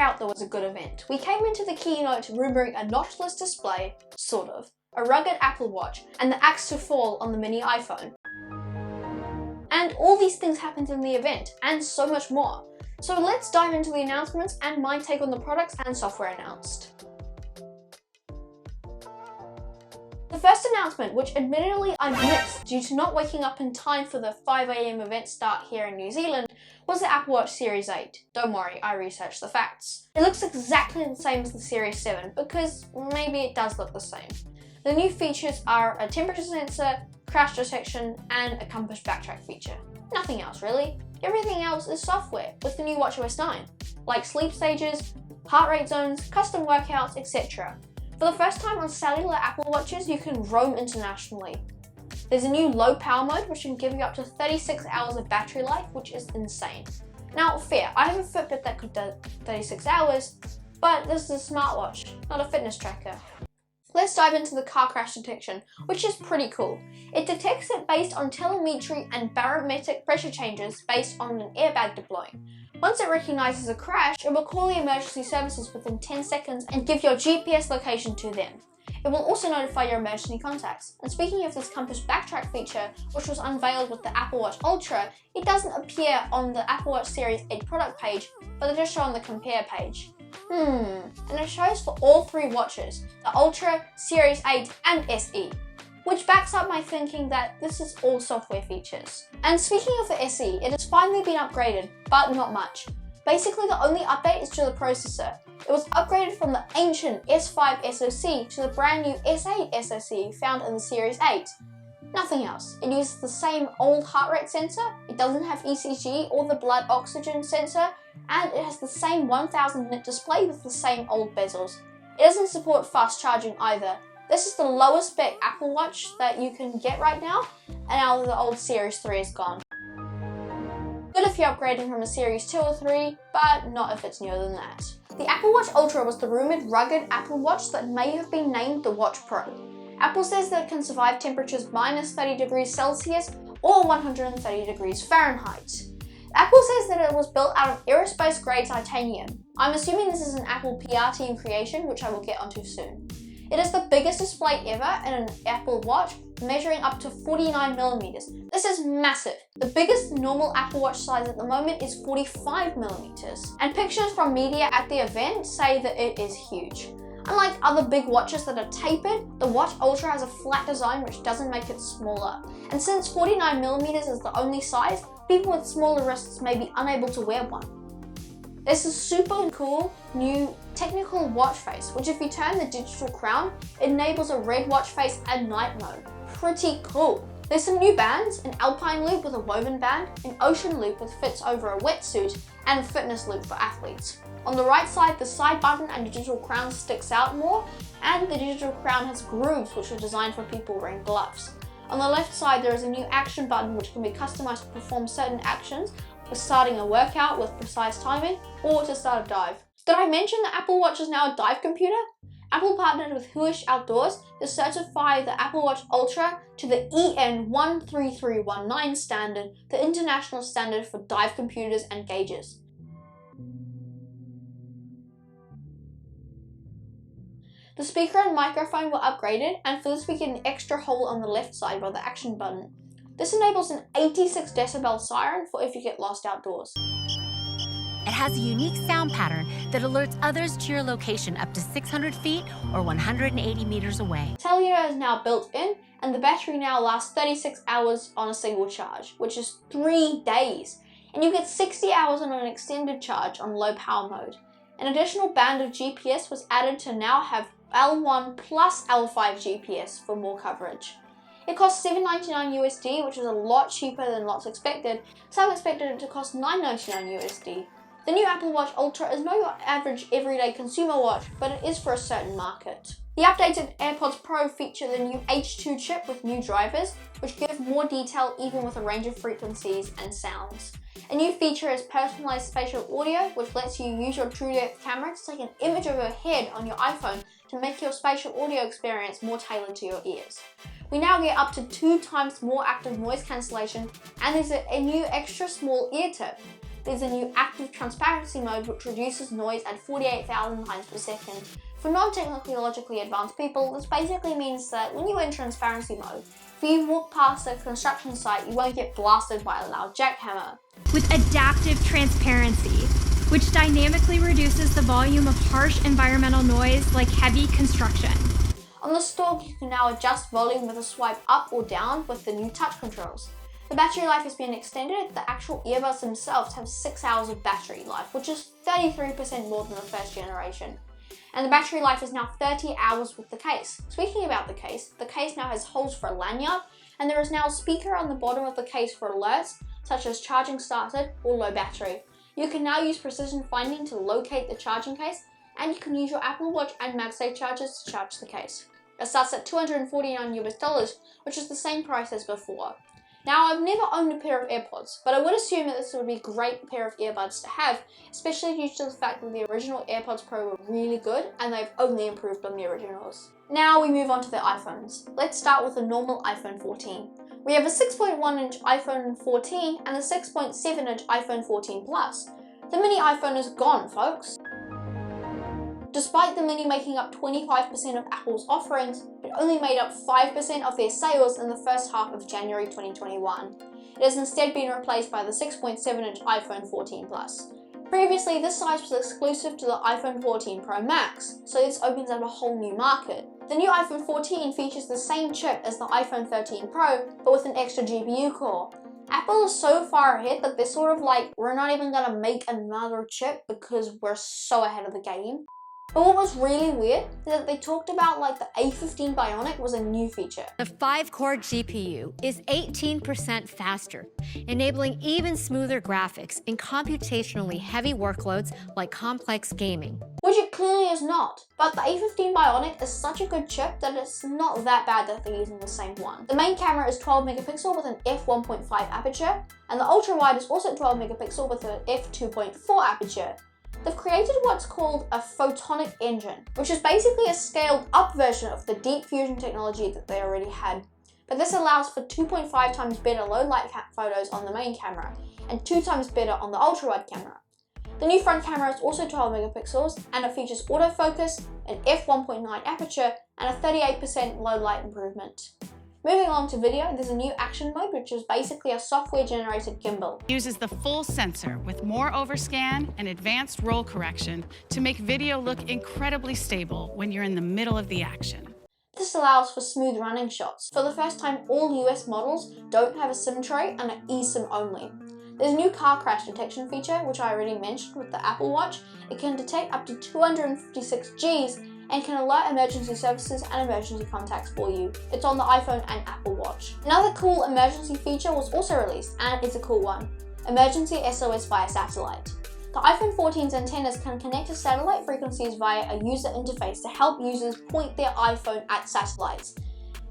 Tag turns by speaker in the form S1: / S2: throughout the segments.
S1: doubt there was a good event. We came into the keynote rumoring a notchless display, sort of, a rugged Apple Watch, and the axe to fall on the mini iPhone. And all these things happened in the event, and so much more. So let's dive into the announcements and my take on the products and software announced. The first announcement, which admittedly I missed due to not waking up in time for the 5 AM event start here in New Zealand, was the Apple Watch Series 8. Don't worry, I researched the facts. It looks exactly the same as the Series 7, because maybe it does look the same. The new features are a temperature sensor, crash detection, and a compass backtrack feature. Nothing else really. Everything else is software with the new watchOS 9, like sleep stages, heart rate zones, custom workouts, etc. For the first time on cellular Apple Watches, you can roam internationally. There's a new low power mode which can give you up to 36 hours of battery life, which is insane. Now fair, I have a Fitbit that could do 36 hours, but this is a smartwatch, not a fitness tracker. Let's dive into the car crash detection, which is pretty cool. It detects it based on telemetry and barometric pressure changes based on an airbag deploying. Once it recognizes a crash, it will call the emergency services within 10 seconds and give your GPS location to them. It will also notify your emergency contacts. And speaking of this compass backtrack feature, which was unveiled with the Apple Watch Ultra, it doesn't appear on the Apple Watch Series 8 product page, but it does show on the compare page. And it shows for all three watches, the Ultra, Series 8 and SE, which backs up my thinking that this is all software features. And speaking of the SE, it has finally been upgraded, but not much. Basically the only update is to the processor. It was upgraded from the ancient S5 SoC to the brand new S8 SoC found in the Series 8. Nothing else. It uses the same old heart rate sensor, it doesn't have ECG or the blood oxygen sensor, and it has the same 1000 nit display with the same old bezels. It doesn't support fast charging either. This is the lowest spec Apple Watch that you can get right now, and now the old Series 3 is gone. Good if you're upgrading from a Series 2 or 3, but not if it's newer than that. The Apple Watch Ultra was the rumoured rugged Apple Watch that may have been named the Watch Pro. Apple says that it can survive temperatures minus 30 degrees Celsius or 130 degrees Fahrenheit. Apple says that it was built out of aerospace grade titanium. I'm assuming this is an Apple PR team creation, which I will get onto soon. It is the biggest display ever in an Apple Watch, measuring up to 49mm. This is massive. The biggest normal Apple Watch size at the moment is 45mm, and pictures from media at the event say that it is huge. Unlike other big watches that are tapered, the Watch Ultra has a flat design which doesn't make it smaller. And since 49mm is the only size, people with smaller wrists may be unable to wear one. There's a super cool new technical watch face, which if you turn the digital crown, it enables a red watch face and night mode. Pretty cool. There's some new bands, an alpine loop with a woven band, an ocean loop which fits over a wetsuit, and a fitness loop for athletes. On the right side, the side button and digital crown sticks out more, and the digital crown has grooves which are designed for people wearing gloves. On the left side, there is a new action button which can be customized to perform certain actions, for starting a workout with precise timing, or to start a dive. Did I mention that Apple Watch is now a dive computer? Apple partnered with Huish Outdoors to certify the Apple Watch Ultra to the EN 13319 standard, the international standard for dive computers and gauges. The speaker and microphone were upgraded, and for this we get an extra hole on the left side by the action button. This enables an 86 decibel siren for if you get lost outdoors.
S2: It has a unique sound pattern that alerts others to your location up to 600 feet or 180 meters away.
S1: Cellular is now built in, and the battery now lasts 36 hours on a single charge, which is 3 days. And you get 60 hours on an extended charge on low power mode. An additional band of GPS was added to now have L1 plus L5 GPS for more coverage. It costs $7.99 USD, which is a lot cheaper than lots expected. Some expected it to cost $9.99 USD. The new Apple Watch Ultra is no average everyday consumer watch, but it is for a certain market. The updated AirPods Pro feature the new H2 chip with new drivers, which give more detail even with a range of frequencies and sounds. A new feature is personalized spatial audio, which lets you use your true depth camera to take an image of your head on your iPhone to make your spatial audio experience more tailored to your ears. We now get up to 2 times more active noise cancellation, and there's a new extra small ear tip. there's a new active transparency mode which reduces noise at 48,000 times per second. For non-technologically advanced people, this basically means that when you're in transparency mode, if you walk past a construction site, you won't get blasted by a loud jackhammer.
S3: With adaptive transparency, which dynamically reduces the volume of harsh environmental noise like heavy construction.
S1: On the stalk, you can now adjust volume with a swipe up or down with the new touch controls. The battery life has been extended. The actual earbuds themselves have 6 hours of battery life, which is 33% more than the first generation. And the battery life is now 30 hours with the case. Speaking about the case now has holes for a lanyard, and there is now a speaker on the bottom of the case for alerts, such as charging started or low battery. You can now use precision finding to locate the charging case, and you can use your Apple Watch and MagSafe chargers to charge the case. It starts at $249 US, which is the same price as before. Now, I've never owned a pair of AirPods, but I would assume that this would be a great pair of earbuds to have, especially due to the fact that the original AirPods Pro were really good and they've only improved on the originals. Now we move on to the iPhones. Let's start with the normal iPhone 14. We have a 6.1-inch iPhone 14 and a 6.7-inch iPhone 14 Plus. The mini iPhone is gone, folks. Despite the mini making up 25% of Apple's offerings, it only made up 5% of their sales in the first half of January 2021. It has instead been replaced by the 6.7-inch iPhone 14 Plus. Previously, this size was exclusive to the iPhone 14 Pro Max, so this opens up a whole new market. The new iPhone 14 features the same chip as the iPhone 13 Pro, but with an extra GPU core. Apple is so far ahead that they're sort of like, we're not even gonna make another chip because we're so ahead of the game. But what was really weird is that they talked about like the A15 Bionic was a new feature.
S2: The 5-core GPU is 18% faster, enabling even smoother graphics in computationally heavy workloads like complex gaming.
S1: Which it clearly is not. But the A15 Bionic is such a good chip that it's not that bad that they're using the same one. The main camera is 12 megapixel with an f1.5 aperture, and the ultra wide is also 12 megapixel with an f2.4 aperture. They've created what's called a photonic engine, which is basically a scaled up version of the deep fusion technology that they already had. But this allows for 2.5 times better low light photos on the main camera, and 2 times better on the ultra wide camera. The new front camera is also 12 megapixels, and it features autofocus, an f1.9 aperture, and a 38% low light improvement. Moving on to video, there's a new action mode, which is basically a software-generated gimbal.
S4: Uses the full sensor with more overscan and advanced roll correction to make video look incredibly stable when you're in the middle of the action.
S1: This allows for smooth running shots. For the first time, all US models don't have a SIM tray and are eSIM only. There's a new car crash detection feature, which I already mentioned with the Apple Watch. It can detect up to 256 Gs and can alert emergency services and emergency contacts for you. It's on the iPhone and Apple Watch. Another cool emergency feature was also released, and it's a cool one: emergency SOS via satellite. The iPhone 14's antennas can connect to satellite frequencies via a user interface to help users point their iPhone at satellites.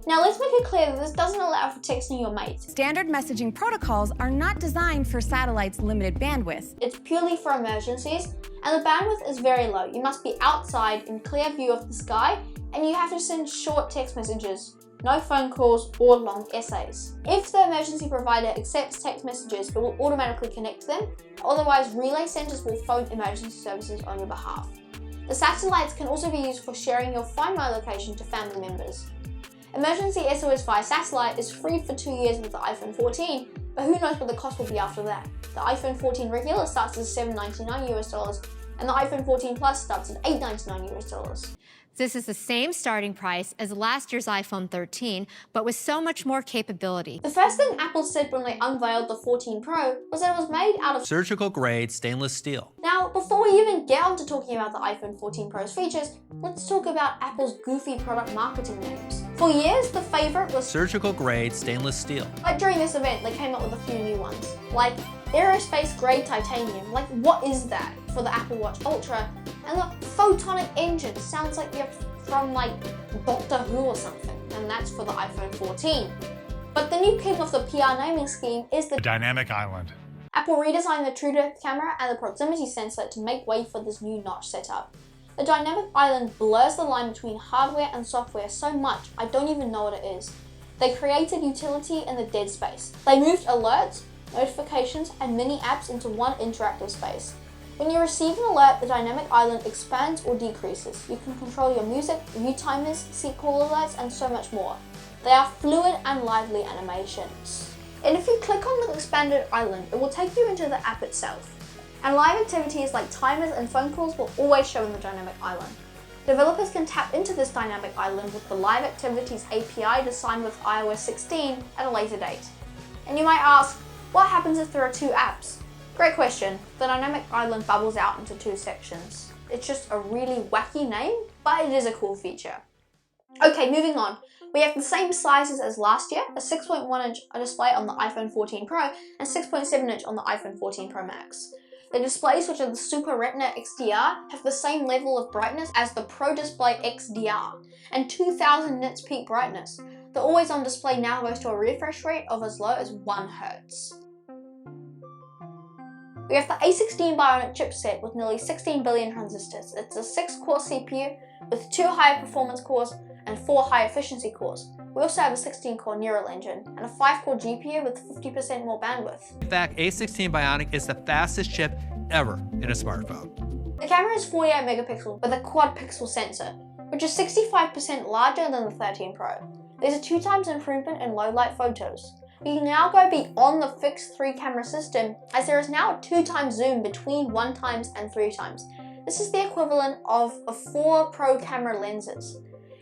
S1: Now let's make it clear that this doesn't allow for texting your mates.
S5: Standard messaging protocols are not designed for satellites' limited bandwidth.
S1: It's purely for emergencies, and the bandwidth is very low. You must be outside in clear view of the sky, and you have to send short text messages, no phone calls or long essays. If the emergency provider accepts text messages, it will automatically connect to them. Otherwise, relay centers will phone emergency services on your behalf. The satellites can also be used for sharing your Find My location to family members. Emergency SOS via satellite is free for 2 years with the iPhone 14, but who knows what the cost will be after that. The iPhone 14 regular starts at $799 US, and the iPhone 14 Plus starts at $899 US.
S2: This is the same starting price as last year's iPhone 13, but with so much more capability.
S1: The first thing Apple said when they unveiled the 14 Pro was that it was made out of
S6: surgical grade stainless steel.
S1: Now, before we even get on to talking about the iPhone 14 Pro's features, let's talk about Apple's goofy product marketing names. For years, the favorite was
S6: surgical grade stainless steel.
S1: But during this event, they came up with a few new ones, like aerospace grade titanium. Like, what is that? For the Apple Watch Ultra. And the photonic engine sounds like you're from like Doctor Who or something, and that's for the iPhone 14. But the new king of the PR naming scheme is the
S7: dynamic island.
S1: Apple redesigned the true depth camera and the proximity sensor to make way for this new notch setup. The dynamic island blurs the line between hardware and software so much I don't even know what it is. They created utility in the dead space. They moved alerts notifications, and mini apps into one interactive space. When you receive an alert, the dynamic island expands or decreases. You can control your music, view timers, see call alerts, and so much more. They are fluid and lively animations. And if you click on the expanded island, it will take you into the app itself. And live activities like timers and phone calls will always show in the dynamic island. Developers can tap into this dynamic island with the Live Activities API designed with iOS 16 at a later date. And you might ask, what happens if there are two apps? Great question. The dynamic island bubbles out into two sections. It's just a really wacky name, but it is a cool feature. Okay, moving on. We have the same sizes as last year, a 6.1-inch display on the iPhone 14 Pro and 6.7-inch on the iPhone 14 Pro Max. The displays, which are the Super Retina XDR, have the same level of brightness as the Pro Display XDR and 2000 nits peak brightness. The always-on display now goes to a refresh rate of as low as 1 Hz. We have the A16 Bionic chipset with nearly 16 billion transistors. It's a 6-core CPU with 2 higher performance cores and 4 high efficiency cores. We also have a 16-core neural engine and a 5-core GPU with 50% more bandwidth.
S6: In fact, A16 Bionic is the fastest chip ever in a smartphone.
S1: The camera is 48 megapixels with a quad pixel sensor, which is 65% larger than the 13 Pro. There's a 2 times improvement in low light photos. We can now go beyond the fixed 3 camera system, as there is now a 2 times zoom between 1 times and 3 times. This is the equivalent of 4 Pro camera lenses.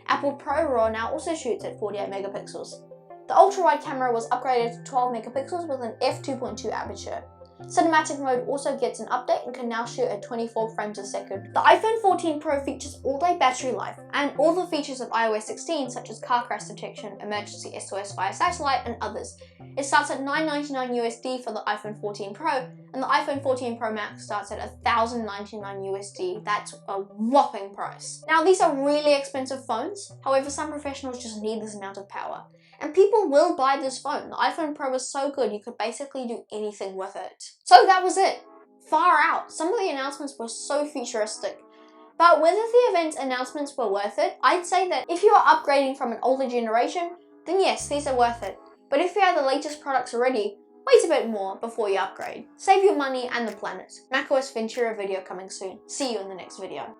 S1: Apple ProRAW now also shoots at 48 megapixels. The ultra-wide camera was upgraded to 12 megapixels with an f2.2 aperture. Cinematic mode also gets an update and can now shoot at 24 frames a second. The iPhone 14 Pro features all-day battery life and all the features of iOS 16 such as car crash detection, emergency SOS via satellite, and others. It starts at $999 USD for the iPhone 14 Pro, and the iPhone 14 Pro Max starts at $1,099 USD. That's a whopping price. Now, these are really expensive phones, however some professionals just need this amount of power. And people will buy this phone. The iPhone Pro is so good you could basically do anything with it. So that was it. Far out. Some of the announcements were so futuristic. But whether the event's announcements were worth it, I'd say that if you are upgrading from an older generation, then yes, these are worth it. But if you have the latest products already, wait a bit more before you upgrade. Save your money and the planet. macOS Ventura video coming soon. See you in the next video.